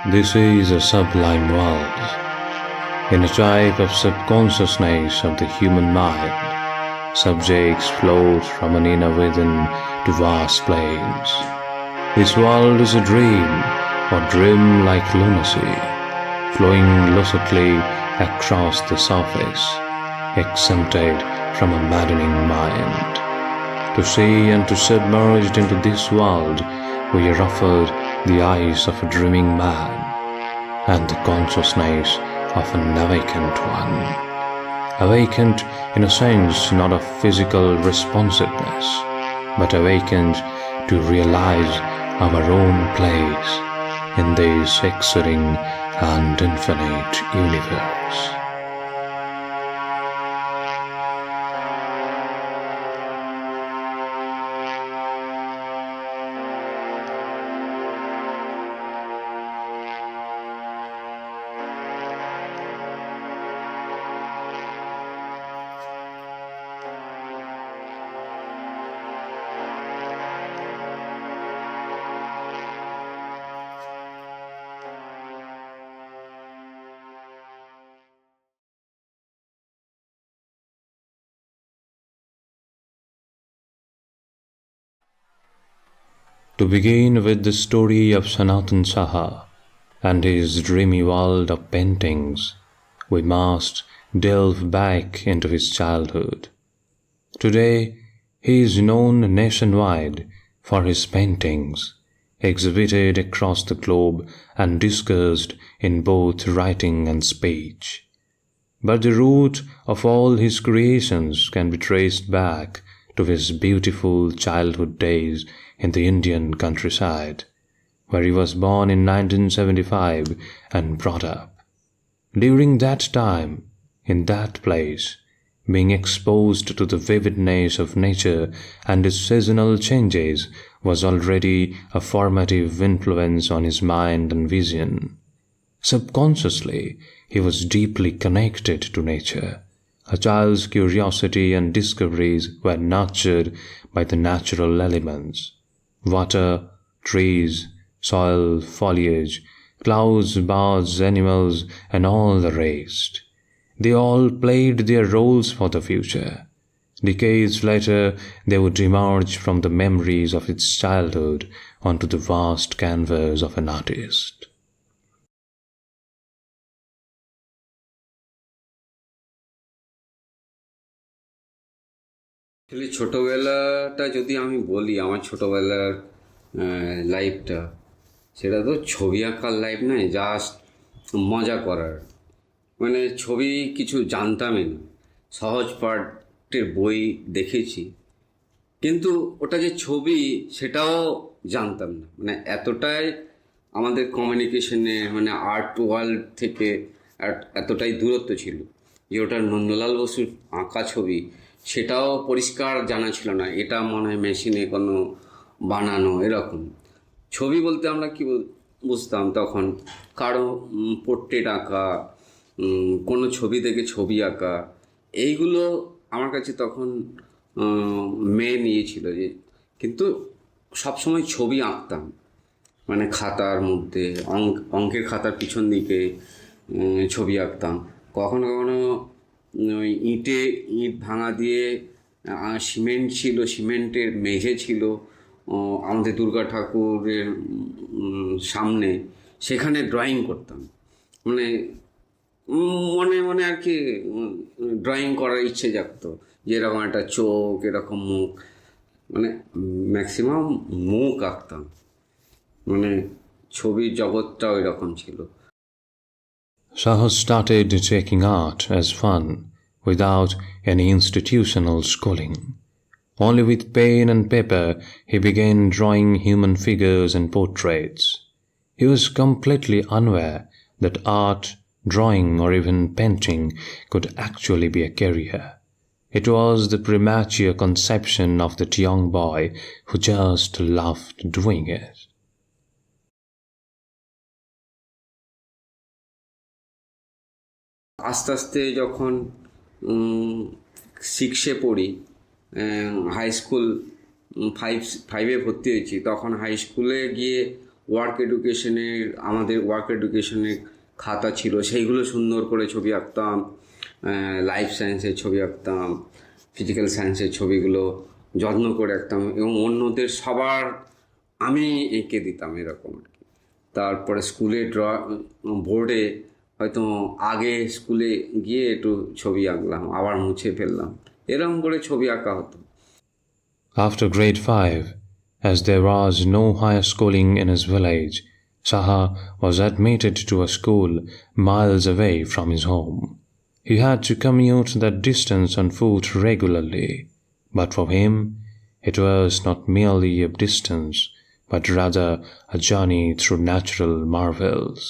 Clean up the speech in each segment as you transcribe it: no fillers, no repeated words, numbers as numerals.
This is a sublime world, in a type of subconsciousness of the human mind. Subjects float from an inner within to vast plains. This world is a dream, or dream-like lunacy, flowing lucidly across the surface, exempted from a maddening mind. To see and to submerged into this world, we are offered the eyes of a dreaming man and the consciousness of an awakened one. Awakened in a sense not of physical responsiveness, but awakened to realize our own place in this exceeding and infinite universe. To begin with the story of Sanatan Saha and his dreamy world of paintings, we must delve back into his childhood. Today, he is known nationwide for his paintings, exhibited across the globe and discussed in both writing and speech. But the root of all his creations can be traced back to his beautiful childhood days in the Indian countryside, where he was born in 1975 and brought up. During that time, in that place, being exposed to the vividness of nature and its seasonal changes was already a formative influence on his mind and vision. Subconsciously, he was deeply connected to nature. A child's curiosity and discoveries were nurtured by the natural elements: water, trees, soil, foliage, clouds, birds, animals, and all the rest. They all played their roles for the future. Decades later, they would emerge from the memories of its childhood onto the vast canvas of an artist. ছোটোবেলাটা যদি আমি বলি, আমার ছোটোবেলার লাইফটা, সেটা তো ছবি আঁকার লাইফ নয়, জাস্ট মজা করার। মানে ছবি কিছু জানতামই না, সহজ পাঠের বই দেখেছি, কিন্তু ওটা যে ছবি সেটাও জানতাম না। মানে এতটাই আমাদের কমিউনিকেশনে, মানে আর্ট ওয়ার্ল্ড থেকে এতটাই দূরত্ব ছিল যে ওটা নন্দলাল বসুর আঁকা ছবি সেটাও পরিষ্কার জানা ছিল না। এটা মনে হয় মেশিনে কোনো বানানো এরকম। ছবি বলতে আমরা কি বুঝতাম তখন? কারো পোর্ট্রেট আঁকা, কোনো ছবি দেখে ছবি আঁকা, এইগুলো আমার কাছে তখন মেয়ে নিয়েছিল। যে কিন্তু সবসময় ছবি আঁকতাম, মানে খাতার মধ্যে, অঙ্কের খাতার পিছন দিকে ছবি আঁকতাম। কখনো কখনো ওই ইট ভাঙা দিয়ে সিমেন্ট ছিল, সিমেন্টের মেঝে ছিল আমাদের দুর্গা ঠাকুরের সামনে, সেখানে ড্রয়িং করতাম। মানে মনে মনে আর কি ড্রয়িং করার ইচ্ছে জাগতো, যে এরকম একটা চোখ, এরকম মুখ, মানে ম্যাক্সিমাম মুখ আঁকতাম। মানে ছবির জগৎটাও এরকম ছিল। Saha started taking art as fun without any institutional schooling. Only with pen and paper he began drawing human figures and portraits. He was completely unaware that art, drawing, or even painting could actually be a career. It was the premature conception of that young boy who just loved doing it. আস্তে আস্তে যখন 6-এ পড়ি, high school 5-এ ভর্তি হয়েছি, তখন high স্কুলে গিয়ে আমাদের ওয়ার্ক এডুকেশনের খাতা ছিল, সেইগুলো সুন্দর করে ছবি আঁকতাম। লাইফ সায়েন্সের ছবি আঁকতাম, ফিজিক্যাল সায়েন্সের ছবিগুলো যত্ন করে আঁকতাম এবং অন্যদের সবার আমি এঁকে দিতাম এরকম আর কি। তারপরে স্কুলে বোর্ডে হয়তো আগে স্কুলে গিয়ে একটু ছবি আঁকলাম, আবার মুছে ফেললাম, এরকম করে ছবি আঁকা হতো। After grade 5, as there was no higher schooling in his village, Saha was admitted to a school miles away from his home. He had to commute that distance on foot regularly, but for him, it was not merely a distance, but rather a journey through natural marvels.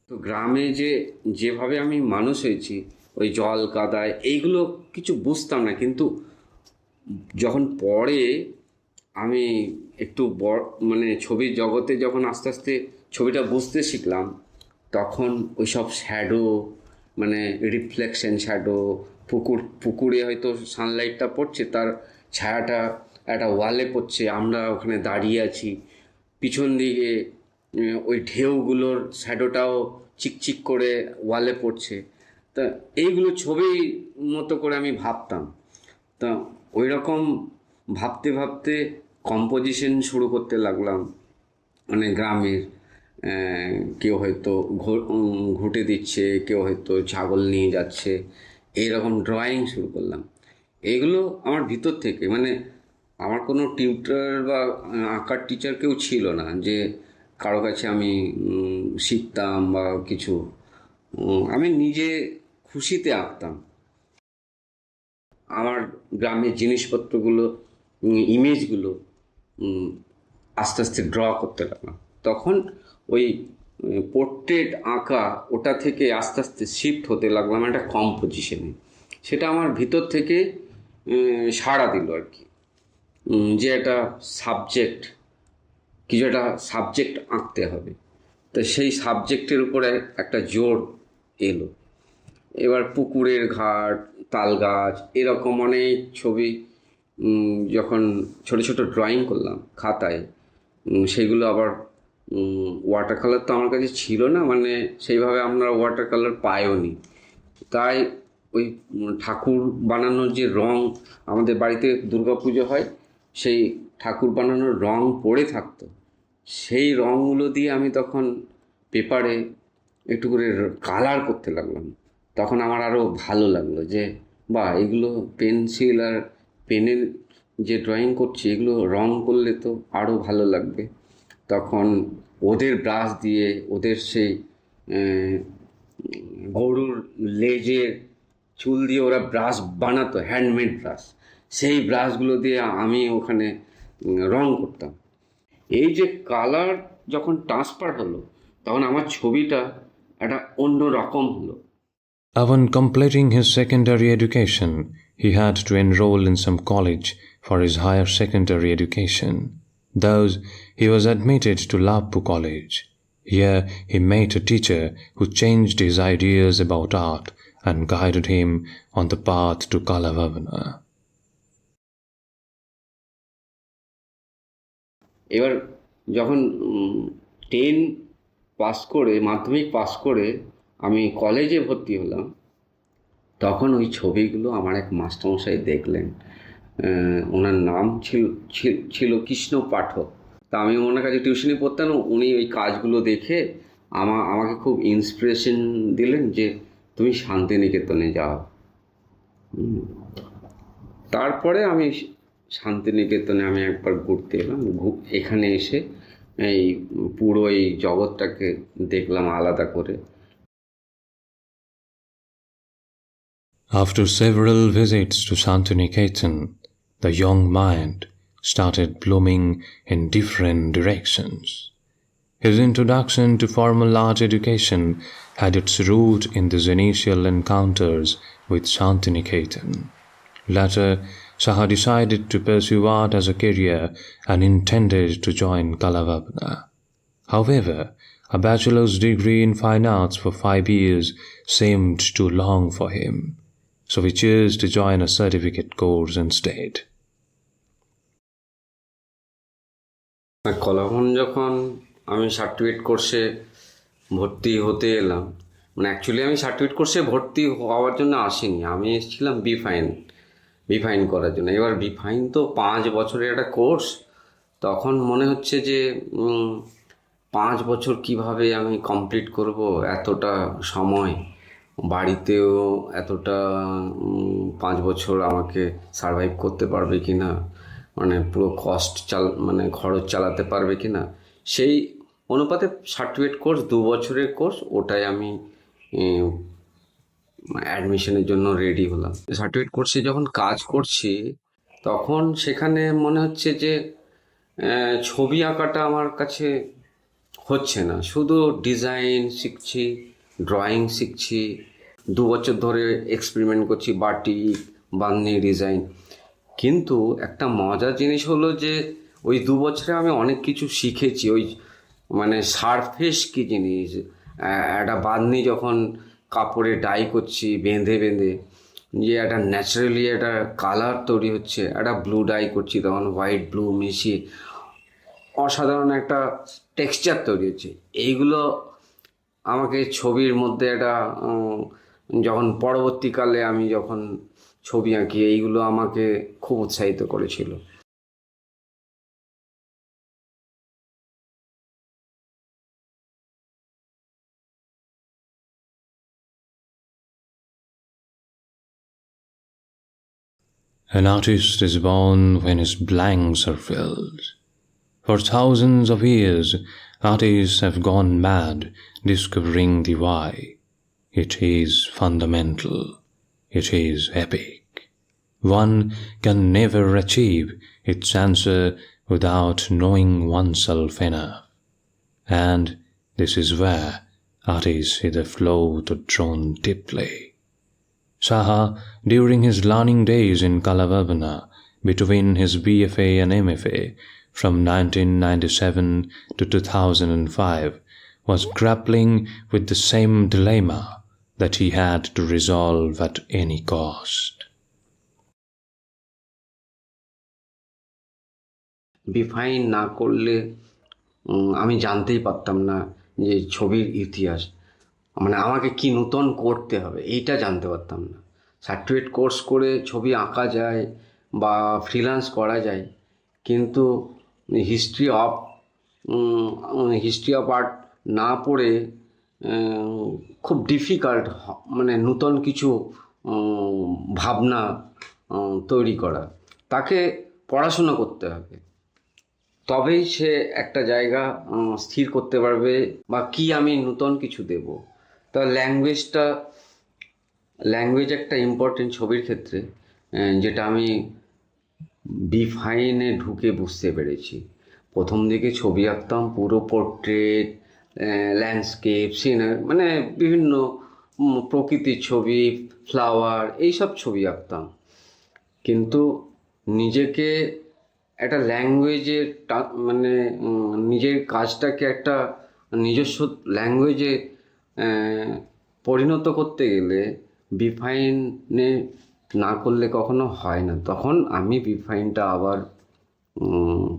তো গ্রামে যেভাবে আমি মানুষ হয়েছি, ওই জল কাদায় এইগুলো কিছু বুঝতাম না, কিন্তু যখন পরে আমি একটু মানে ছবির জগতে যখন আস্তে আস্তে ছবিটা বুঝতে শিখলাম, তখন ওই সব শ্যাডো, মানে রিফ্লেকশন শ্যাডো, পুকুরে হয়তো সানলাইটটা পড়ছে, তার ছায়াটা একটা ওয়ালে পড়ছে, আমরা ওখানে দাঁড়িয়ে আছি, পিছন দিকে ওই ঢেউগুলোর শ্যাডোটাও চিকচিক করে ওয়ালে পড়ছে। তা এইগুলো ছবির মতো করে আমি ভাবতাম। তা ওই রকম ভাবতে ভাবতে কম্পোজিশন শুরু করতে লাগলাম। মানে গ্রামের কেউ হয়তো ঘুঁটে দিচ্ছে, কেউ হয়তো ছাগল নিয়ে যাচ্ছে, এইরকম ড্রয়িং শুরু করলাম। এগুলো আমার ভিতর থেকে, মানে আমার কোনো টিউটর বা আঁকার টিচার কেউ ছিল না যে কারো কাছে আমি শিখতাম বা কিছু। আমি নিজে খুশিতে আঁকতাম। আমার গ্রামের জিনিসপত্রগুলো, ইমেজগুলো আস্তে আস্তে ড্র করতে লাগলাম। তখন ওই পোর্ট্রেট আঁকা, ওটা থেকে আস্তে আস্তে শিফট হতে লাগলাম একটা কম্পোজিশনে। সেটা আমার ভিতর থেকে সাড়া দিল আর কি, যে একটা সাবজেক্ট, কিছু একটা সাবজেক্ট আঁকতে হবে। তো সেই সাবজেক্টের উপরে একটা জোর এলো। এবার পুকুরের ঘাট, তাল গাছ, এরকম অনেক ছবি যখন ছোট ছোট ড্রয়িং করলাম খাতায়, সেইগুলো আবার ওয়াটার কালার তো আমার কাছে ছিল না, মানে সেইভাবে আমরা ওয়াটার কালার পাইও নি। তাই ওই ঠাকুর বানানোর যে রং, আমাদের বাড়িতে দুর্গাপুজো হয়, সেই ঠাকুর বানানোর রং পড়ে থাকতো, সেই রঙগুলো দিয়ে আমি তখন পেপারে একটু করে কালার করতে লাগলাম। তখন আমার আরও ভালো লাগলো যে বাহ, এগুলো পেন্সিল আর পেনের যে ড্রয়িং করছি, এগুলো রং করলে তো আরও ভালো লাগবে। তখন ওদের ব্রাশ দিয়ে, ওদের সেই গরুর লেজের চুল দিয়ে ওরা ব্রাশ বানাতো, হ্যান্ডমেড ব্রাশ, সেই ব্রাশগুলো দিয়ে আমি ওখানে রং করতাম। এই যে কালার যখন ট্রান্সফার হলো, তখন আমার ছবিটা একটা অন্য রকম হলো। Upon completing his secondary education, he had to enroll in some college for his higher secondary education. Thus, he was admitted to Lappu College. Here, he met a teacher who changed his ideas about art and guided him on the path to Kalavavana. এবার যখন 10 pass করে, মাধ্যমিক pass করে আমি কলেজে ভর্তি হলাম, তখন ওই ছবিগুলো আমার এক মাস্টারমশাই দেখলেন। ওনার নাম ছিল কৃষ্ণ পাঠক। তা আমি ওনার কাছে টিউশনি পড়তাম। উনি ওই কাজগুলো দেখে আমাকে খুব ইন্সপিরেশন দিলেন যে তুমি শান্তিনিকেতনে যাও। তারপরে আমি শান্তিনিকেতনে একবার ঘুরতে এলাম। এখানে এসে এই পুরো এই জগৎটাকে দেখলাম আলাদা করে। After several visits to Shantiniketan, the young mind started blooming in different directions. His introduction to formal art education had its root in these initial encounters with Shantiniketan. Later, Saha decided to pursue art as a career and intended to join Kalavabna. However, a bachelor's degree in fine arts for 5 years seemed too long for him, so he chose to join a certificate course instead. কলাভবন যখন আমি certificate কোর্সে ভর্তি হতে এলাম, মানে actually আমি certificate কোর্সে ভর্তি হওয়ার জন্য আসিনি, আমি এসেছিলাম বিফাইন করার জন্য। এবার বিফাইন তো 5 বছরের একটা কোর্স, তখন মনে হচ্ছে যে 5 বছর কিভাবে আমি কমপ্লিট করব, এতটা সময় বাড়িতেও এতটা 5 বছর আমাকে সারভাইভ করতে পারবে কি না, মানে পুরো মানে খরচ চালাতে পারবে কি না, সেই অনুপাতে সার্টিফিকেট কোর্স 2 বছরের কোর্স, ওটাই আমি অ্যাডমিশনের জন্য রেডি হলাম। সার্টিফিকেট কোর্সে যখন কাজ করছি তখন সেখানে মনে হচ্ছে যে ছবি আঁকাটা আমার কাছে হচ্ছে না, শুধু ডিজাইন শিখছি, ড্রয়িং শিখছি, 2 বছর ধরে এক্সপেরিমেন্ট করছি বাটিক, বান্নি ডিজাইন। কিন্তু একটা মজার জিনিস হলো যে ওই 2 বছরে আমি অনেক কিছু শিখেছি। ওই মানে সারফেস কী জিনিস, একটা বান্নি যখন কাপড়ে ডাই করছি বেঁধে বেঁধে, যে একটা ন্যাচারালি একটা কালার তৈরি হচ্ছে, একটা ব্লু ডাই করছি তখন হোয়াইট ব্লু মিশিয়ে অসাধারণ একটা টেক্সচার তৈরি হচ্ছে। এইগুলো আমাকে ছবির মধ্যে একটা যখন পরবর্তীকালে আমি যখন ছবি আঁকি, এইগুলো আমাকে খুব উৎসাহিত করেছিল। An artist is born when his blanks are filled. For thousands of years, artists have gone mad discovering the why. It is fundamental. It is epic. One can never achieve its answer without knowing oneself enough. And this is where artists either float or drown deeply. Saha, during his learning days in Kalababana, between his BFA and MFA, from 1997 to 2005, was grappling with the same dilemma that he had to resolve at any cost. বিফাইন না করলে আমি জানতেই পারতাম না যে ছবির ইতিহাস, মানে আমাকে কি নূতন করতে হবে এইটা জানতে পারতাম না। সার্টিফিকেট কোর্স করে ছবি আঁকা যায় বা ফ্রিল্যান্স করা যায়, কিন্তু হিস্ট্রি অফ আর্ট না পড়ে খুব ডিফিকাল্ট, মানে নূতন কিছু ভাবনা তৈরি করা। তাকে পড়াশুনো করতে হবে, তবেই সে একটা জায়গা স্থির করতে পারবে বা কি আমি নূতন কিছু দেব। তা ল্যাঙ্গুয়েজ একটা ইম্পর্টেন্ট ছবির ক্ষেত্রে, যেটা আমি বিফাইনে ঢুকে বুঝতে পেরেছি। প্রথম দিকে ছবি আঁকতাম পুরো পোর্ট্রেট, ল্যান্ডস্কেপ, সিনারি, মানে বিভিন্ন প্রকৃতির ছবি, ফ্লাওয়ার, এইসব ছবি আঁকতাম। কিন্তু নিজেকে একটা ল্যাঙ্গুয়েজে মানে নিজের কাজটাকে একটা নিজস্ব ল্যাঙ্গুয়েজে পরিণত করতে গেলে বিফাইনে না করলে কখনো হয় না। তখন আমি বিফাইনটা আবার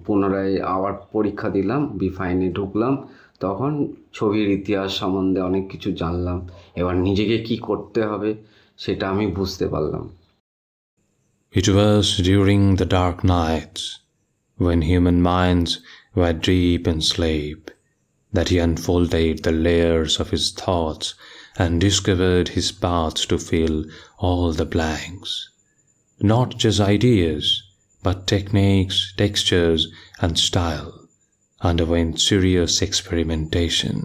পুনরায় আবার পরীক্ষা দিলাম, বিফাইনে ঢুকলাম, তখন ছবির ইতিহাস সম্বন্ধে অনেক কিছু জানলাম। এবার নিজেকে কি করতে হবে সেটা আমি বুঝতে পারলাম। It was during the dark nights, when human minds were deep in sleep, that he unfolded the layers of his thoughts and discovered his paths to fill all the blanks. Not just ideas, but techniques, textures, and style underwent serious experimentation,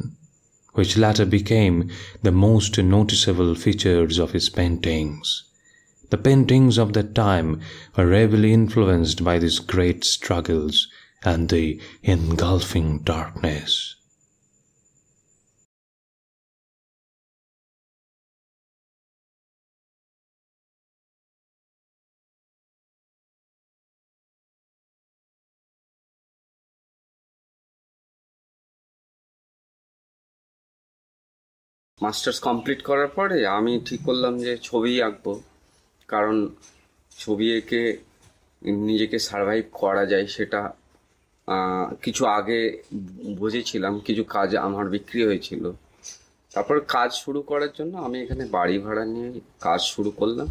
which latter became the most noticeable features of his paintings. The paintings of that time were heavily influenced by these great struggles and the engulfing darkness. Masters complete করার পরে আমি ঠিক করলাম যে ছবি আঁকবো, কারণ ছবি এঁকে নিজেকে সারভাইভ করা যায় সেটা কিছু আগে বুঝেছিলাম, কিছু কাজ আমার বিক্রি হয়েছিল। তারপর কাজ শুরু করার জন্য আমি এখানে বাড়ি ভাড়া নিয়ে কাজ শুরু করলাম।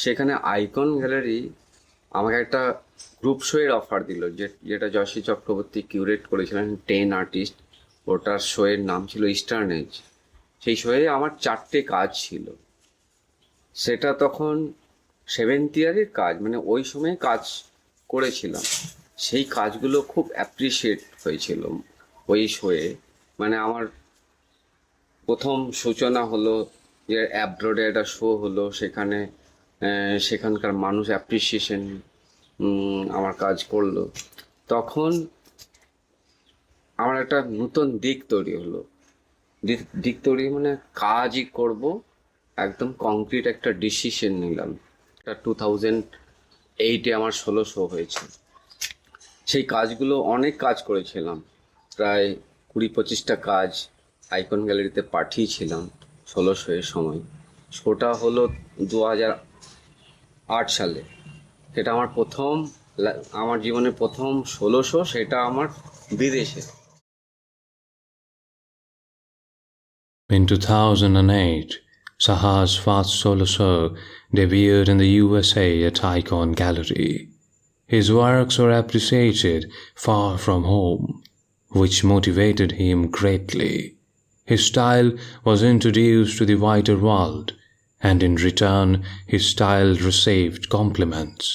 সেখানে আইকন গ্যালারি আমাকে একটা গ্রুপ শোয়ের অফার দিল, যেটা যশী চক্রবর্তী কিউরেট করেছিলেন 10 আর্টিস্ট। ওটার শোয়ের নাম ছিল ইস্টার্ন এজ। সেই শোয়ে আমার 4টে কাজ ছিল। সেটা তখন 7th ইয়ারের কাজ, মানে ওই সময়ে কাজ করেছিলাম। সেই কাজগুলো খুব অ্যাপ্রিসিয়েট হয়েছিল ওই শোয়ে। মানে আমার প্রথম সূচনা হলো যে অ্যাব্রোডে একটা শো হলো, সেখানকার মানুষ অ্যাপ্রিসিয়েশন আমার কাজ করলো। তখন আমার একটা নতুন দিক তৈরি হলো। দিক তৈরি মানে কাজই করব, একদম কংক্রিট একটা ডিসিশন নিলাম। 2008-এ আমার 16 শো হয়েছে। সেই কাজগুলো অনেক কাজ করেছিলাম, প্রায় 20-25টা কাজ আইকন গ্যালারিতে পাঠিয়েছিলাম 16 শোয়ের সময়। শোটা হলো 2008 সালে। সেটা আমার আমার জীবনের প্রথম 16 শো, সেটা আমার বিদেশে। In 2008, Saha's first solo show debuted in the USA at Icon Gallery. His works were appreciated far from home, which motivated him greatly. His style was introduced to the wider world, and in return his style received compliments.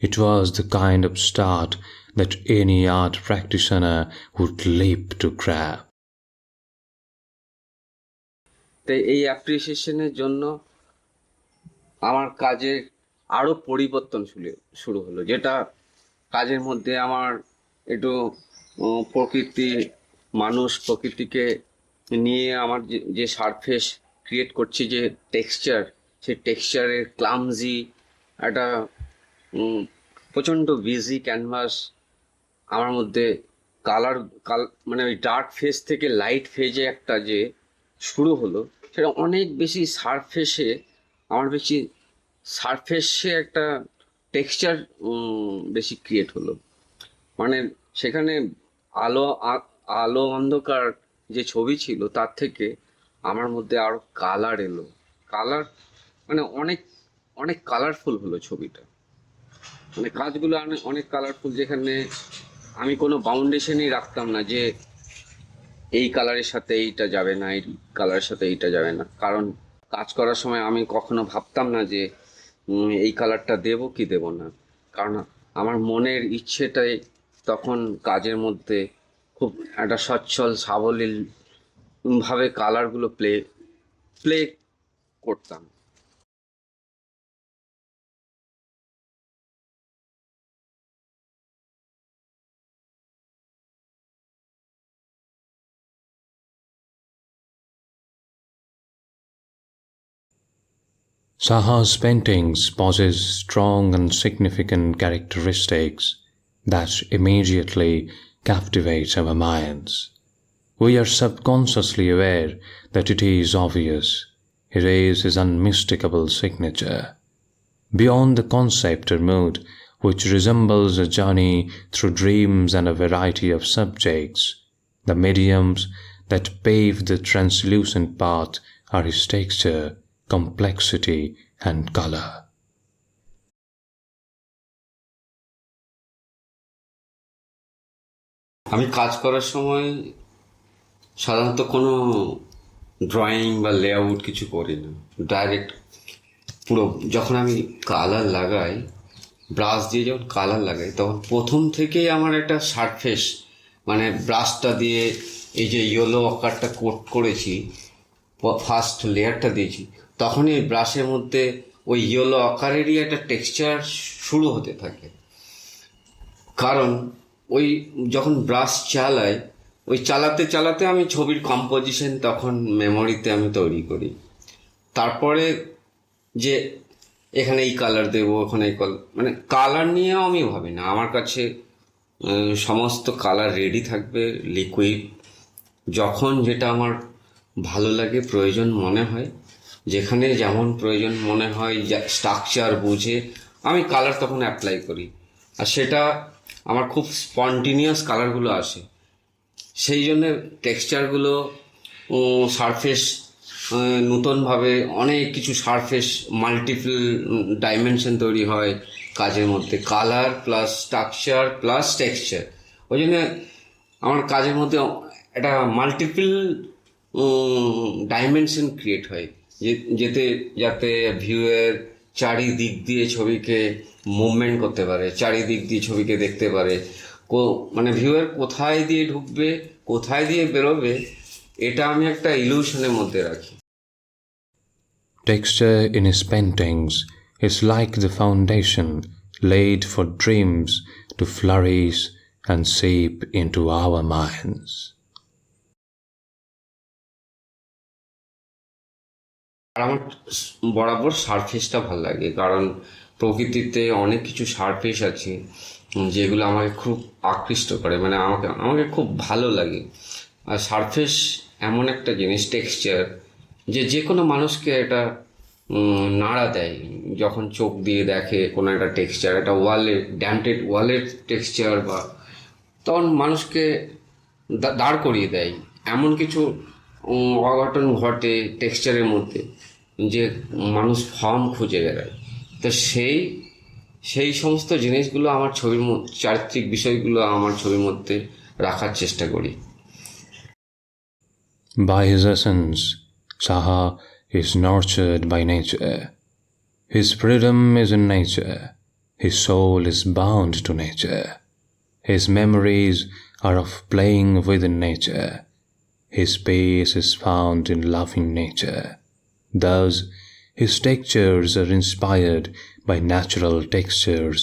It was the kind of start that any art practitioner would leap to grab. তাই এই অ্যাপ্রিসিয়েশনের জন্য আমার কাজের আরও পরিবর্তন শুরু হলো, যেটা কাজের মধ্যে আমার একটু প্রকৃতিকে নিয়ে আমার যে সারফেস ক্রিয়েট করছি, যে টেক্সচার, সেই টেক্সচারের ক্লামজি একটা প্রচণ্ড বিজি ক্যানভাস আমার মধ্যে মানে ওই ডার্ক ফেজ থেকে লাইট ফেজে একটা যে শুরু হলো, সেটা অনেক বেশি সারফেসে একটা টেক্সচার বেশি ক্রিয়েট হলো। মানে সেখানে আলো অন্ধকার যে ছবি ছিল, তার থেকে আমার মধ্যে আরো কালার এলো। মানে অনেক অনেক কালারফুল হলো ছবিটা। মানে কাজগুলো অনেক কালারফুল, যেখানে আমি কোনো বাউন্ডেশনই রাখতাম না যে এই কালারের সাথে এইটা যাবে না, এই কালারের সাথে এইটা যাবে না। কারণ কাজ করার সময় আমি কখনো ভাবতাম না যে এই কালারটা দেবো কি দেবো না। কারণ আমার মনের ইচ্ছেটাই তখন কাজের মধ্যে খুব একটা সচ্ছল সাবলীল ভাবে কালারগুলো প্লে করতাম। Saha's paintings possess strong and significant characteristics that immediately captivate our minds. We are subconsciously aware that it is obvious. It is his unmistakable signature. Beyond the concept or mood, which resembles a journey through dreams and a variety of subjects, the mediums that pave the translucent path are his texture, complexity, and color. আমি কাজ করার সময় সাধারণত কোনো drawing বা layout কিছু করি না, ডাইরেক্ট পুরো যখন আমি কালার লাগাই, ব্রাশ দিয়ে যখন কালার লাগাই, তখন প্রথম থেকেই আমার একটা সারফেস, মানে ব্রাশটা দিয়ে এই যে ইয়েলো আকারটা কোট করেছি, ফার্স্ট লেয়ারটা দিয়েছি, তখনই ব্রাশের মধ্যে ওই ইয়েলো আকারেরই একটা টেক্সচার শুরু হতে থাকে। কারণ ওই যখন ব্রাশ চালাই, ওই চালাতে চালাতে আমি ছবির কম্পোজিশন তখন মেমোরিতে আমি তৈরি করি। তারপরে যে এখানে এই কালার দেবো, ওখানে এই কালার, মানে কালার নিয়েও আমি ভাবি না। আমার কাছে সমস্ত কালার রেডি থাকবে, লিকুইড। যখন যেটা আমার ভালো লাগে, প্রয়োজন মনে হয়, যেখানে যেমন প্রয়োজন মনে হয়, স্ট্রাকচার বুঝে আমি কালার তখন অ্যাপ্লাই করি। আর সেটা আমার খুব স্পন্টিনিয়াস কালারগুলো আসে, সেই জন্যে টেক্সচারগুলো, সারফেস নূতনভাবে অনেক কিছু সারফেস মাল্টিপল ডাইমেনশন তৈরি হয় কাজের মধ্যে, colour plus structure plus texture. ওই জন্য আমার কাজের মধ্যে একটা মাল্টিপল ডাইমেনশন ক্রিয়েট হয়, যাতে ভিউয়ের চারিদিক দিয়ে ছবিকে মুভমেন্ট করতে পারে, চারিদিক দিয়ে ছবিকে দেখতে পারে, মানে ভিউয়ের কোথায় দিয়ে ঢুকবে কোথায় দিয়ে বেরোবে, এটা আমি একটা ইলিউশনের মধ্যে রাখি। Texture in his paintings is like the foundation laid for dreams to flourish and seep into our minds. আর আমার বরাবর সারফেসটা ভালো লাগে, কারণ প্রকৃতিতে অনেক কিছু সারফেস আছে যেগুলো আমাকে খুব আকৃষ্ট করে, মানে আমাকে খুব ভালো লাগে। আর সারফেস এমন একটা জিনিস, টেক্সচার, যে কোনো মানুষকে এটা নাড়া দেয় যখন চোখ দিয়ে দেখে কোনো একটা টেক্সচার, একটা ওয়ালের ড্যান্টেড ওয়ালের টেক্সচার, বা তখন মানুষকে দাঁড় করিয়ে দেয়। এমন কিছু অঘটন ঘটে টেক্সচারের মধ্যে যে মানুষ ফর্ম খুঁজে বেড়ায়। তো সেই সমস্ত জিনিসগুলো আমার ছবির চারিত্রিক বিষয়গুলো আমার ছবির মধ্যে রাখার চেষ্টা করি। By his essence, Saha is nurtured by nature. His freedom is in nature. His soul is bound to nature. His memories are of playing within nature. His peace is found in loving nature. Thus, his textures are inspired by natural textures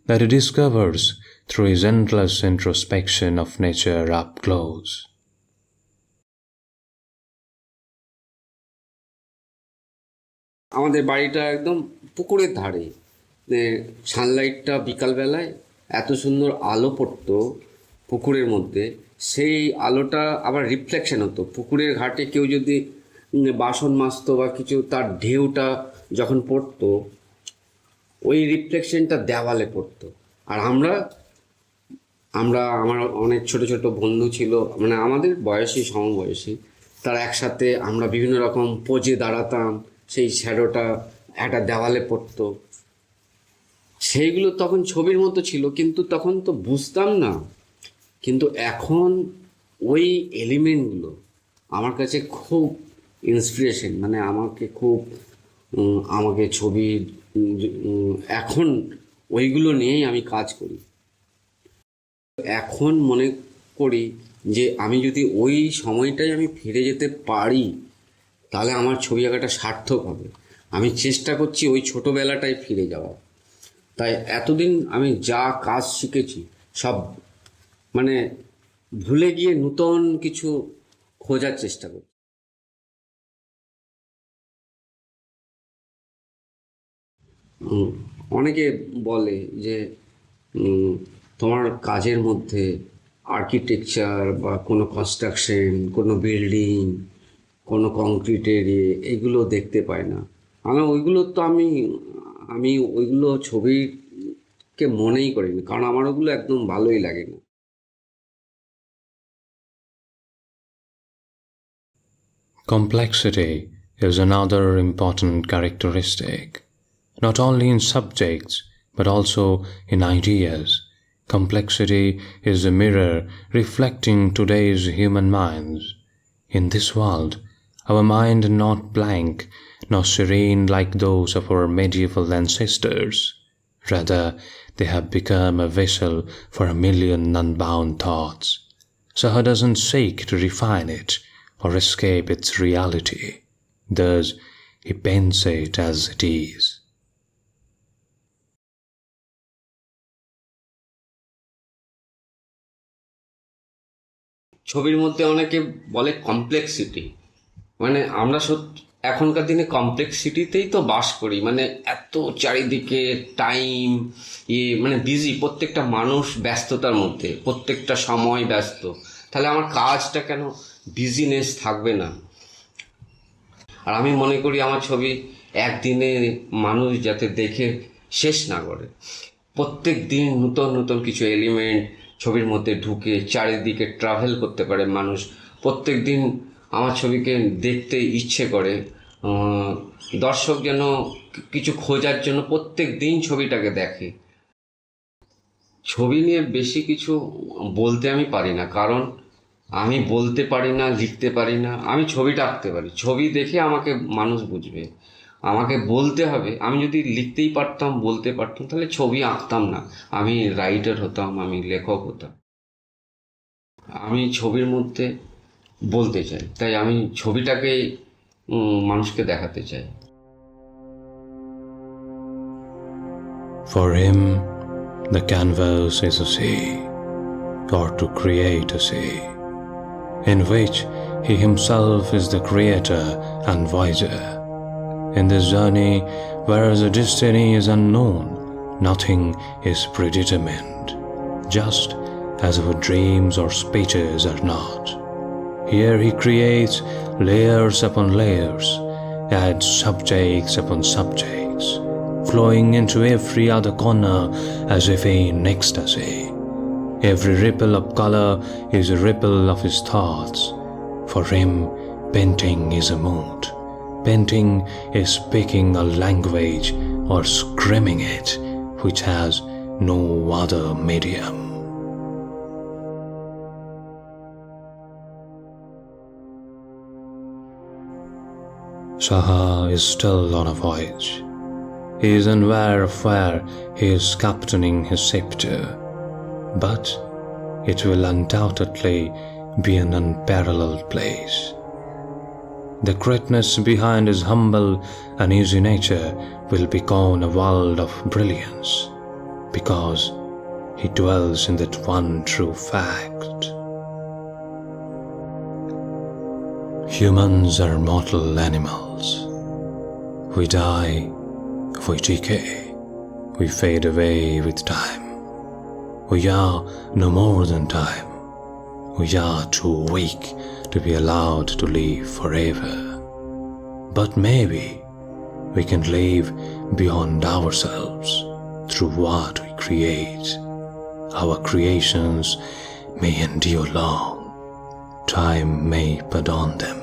that he discovers through his endless introspection of nature up close. আমাদের বাড়িটা একদম পুকুরের ধারে, সানলাইটটা বিকালবেলায় এত সুন্দর আলো পড়তো পুকুরের মধ্যে, সেই আলোটা আবার রিফ্লেকশন হতো পুকুরের ঘাটে। কেউ যদি বাসন মাজতো বা কিছু, তার ঢেউটা যখন পড়তো ওই রিফ্লেকশনটা দেওয়ালে পড়তো। আর আমার অনেক ছোট ছোট বন্ধু ছিল, মানে আমাদের বয়সী সমবয়সী, তারা একসাথে আমরা বিভিন্ন রকম পোজে দাঁড়াতাম, সেই শ্যাডোটা একটা দেওয়ালে পড়তো। সেইগুলো তখন ছবির মতো ছিল, কিন্তু তখন তো বুঝতাম না। কিন্তু এখন ওই এলিমেন্টগুলো আমার কাছে খুব ইন্সপিরেশন, মানে আমাকে ছবি এখন ওইগুলো নিয়েই আমি কাজ করি। এখন মনে করি যে আমি যদি ওই সময়টাই আমি ফিরে যেতে পারি তাহলে আমার ছবি আঁকাটা সার্থক হবে। আমি চেষ্টা করছি ওই ছোটোবেলাটায় ফিরে যাওয়ার। তাই এতদিন আমি যা কাজ শিখেছি সব মানে ভুলে গিয়ে নূতন কিছু খোঁজার চেষ্টা করছি। অনেকে বলে যে তোমার কাজের মধ্যে আর্কিটেকচার বা কোনো কনস্ট্রাকশন, কোনো বিল্ডিং, কোনো কংক্রিটের এগুলো দেখতে পায় না। আমি ওইগুলো ছবিকে মনেই করিনি, কারণ আমার ওগুলো একদম ভালোই লাগে না। Complexity is another important characteristic, not only in subjects but also in ideas. Complexity is a mirror reflecting today's human minds. In this world, our minds are not blank nor serene like those of our medieval ancestors. Rather, they have become a vessel for a million unbound thoughts. Saha doesn't seek to refine it or escape its reality. Thus, he paints it as it is. ছবির মধ্যে অনেকে বলে complexity, মানে আমরা এখনকার দিনে কমপ্লেক্সিটিতেই তো বাস করি। মানে এত চারিদিকে টাইম মানে বিজি, প্রত্যেকটা মানুষ ব্যস্ততার মধ্যে, প্রত্যেকটা সময় ব্যস্ত। তাহলে আমার কাজটা কেন বিজিনেস থাকবে না? আর আমি মনে করি আমার ছবি একদিনে মানুষ যাতে দেখে শেষ না করে, প্রত্যেক দিন নতুন নতুন কিছু এলিমেন্ট ছবির মধ্যে ঢুকে চারিদিকে ট্রাভেল করতে পারে মানুষ। প্রত্যেক দিন আমার ছবিকে দেখতে ইচ্ছে করে, দর্শক যেন কিছু খোঁজার জন্য প্রত্যেক দিন ছবিটাকে দেখে। ছবি নিয়ে বেশি কিছু বলতে আমি পারি না, কারণ আমি বলতে পারি না, লিখতে পারি না। আমি ছবিটা আঁকতে পারি, ছবি দেখে আমাকে মানুষ বুঝবে। আমাকে বলতে হবে। আমি যদি লিখতেই পারতাম, বলতে পারতাম, তাহলে ছবি আঁকতাম না। আমি রাইটার হতাম, আমি লেখক হতাম। আমি ছবির মধ্যে বলতে চাই, তাই আমি ছবিটাকে মানুষকে দেখাতে চাই। For him, the canvas is a sea, or to create a sea, in which he himself is the creator and voyager. In this journey, whereas the destiny is unknown, nothing is predetermined, just as our dreams or speeches are not. Here he creates layers upon layers, adds subjects upon subjects, flowing into every other corner as if in ecstasy. Every ripple of color is a ripple of his thoughts. For him, painting is a mood. Painting is speaking a language or screaming it, which has no other medium. Saha is still on a voyage. He is unaware of where he is captaining his ship to, but it will undoubtedly be an unparalleled place. The greatness behind his humble and easy nature will become a world of brilliance, because he dwells in that one true fact. Humans are mortal animals. We die, we decay, we fade away with time. We are no more than time. We are too weak to be allowed to live forever. But maybe we can live beyond ourselves through what we create. Our creations may endure long. Time may pardon them.